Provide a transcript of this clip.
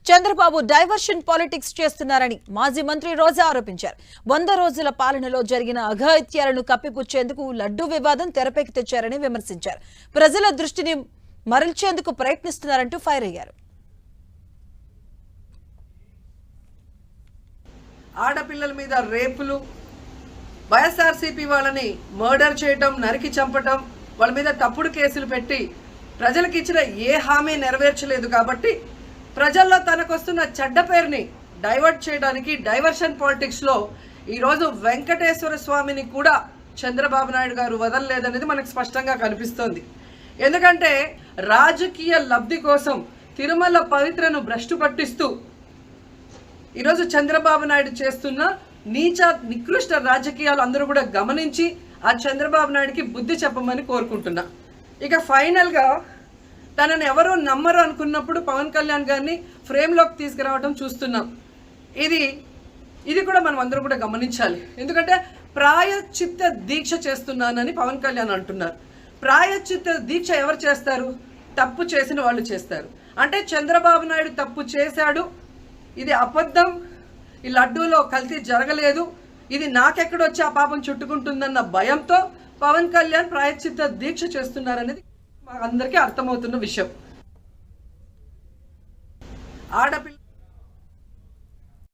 Chandrababu diversion politics చేస్తున్నారని మాజీ మంత్రి రోజా ఆరోపించారు. 100 రోజుల పాలనలో జరిగిన అఘాయిత్యాలను కప్పిపుచ్చేందుకు లడ్డూ వివాదం తెరపైకి తెచ్చారని విమర్శించారు. ప్రజల దృష్టిని మరల్చేందుకు ప్రయత్నిస్తున్నారంటూ ఫైర్ అయ్యారు. ఆడపిల్లల మీద రేపులు, వైఎస్ఆర్సీపీ వాళ్ళని మర్డర్ చేయటం, నరికి చంపటం, వాళ్ళ మీద తప్పుడు కేసులు పెట్టి ప్రజలకు ఇచ్చిన ఏ హామీ నెరవేర్చలేదు. కాబట్టి ప్రజల్లో తనకొస్తున్న చెడ్డ పేరుని డైవర్ట్ చేయడానికి డైవర్షన్ పాలిటిక్స్లో ఈరోజు వెంకటేశ్వర స్వామిని కూడా చంద్రబాబు నాయుడు గారు వదలలేదనేది మనకు స్పష్టంగా కనిపిస్తోంది. ఎందుకంటే రాజకీయ లబ్ధి కోసం తిరుమల పవిత్రను భ్రష్టు పట్టిస్తూ ఈరోజు చంద్రబాబు నాయుడు చేస్తున్న నీచ నికృష్ట రాజకీయాలు అందరూ కూడా గమనించి ఆ చంద్రబాబు నాయుడికి బుద్ధి చెప్పమని కోరుకుంటున్నా. ఇక ఫైనల్గా తనని ఎవరూ నమ్మరు అనుకున్నప్పుడు పవన్ కళ్యాణ్ గారిని ఫ్రేమ్లోకి తీసుకురావడం చూస్తున్నాం. ఇది కూడా మనం అందరూ కూడా గమనించాలి. ఎందుకంటే ప్రాయశ్చిత్త దీక్ష చేస్తున్నానని పవన్ కళ్యాణ్ అంటున్నారు. ప్రాయశ్చిత్త దీక్ష ఎవరు చేస్తారు? తప్పు చేసిన వాళ్ళు చేస్తారు. అంటే చంద్రబాబు నాయుడు తప్పు చేశాడు, ఇది అబద్ధం, ఈ లడ్డూలో కల్తీ జరగలేదు, ఇది నాకెక్కడొచ్చి ఆ పాపం చుట్టుకుంటుందన్న భయంతో పవన్ కళ్యాణ్ ప్రాయశ్చిత్త దీక్ష చేస్తున్నారనేది అందరికీ అర్థమవుతున్న విషయం. ఆడపిల్ల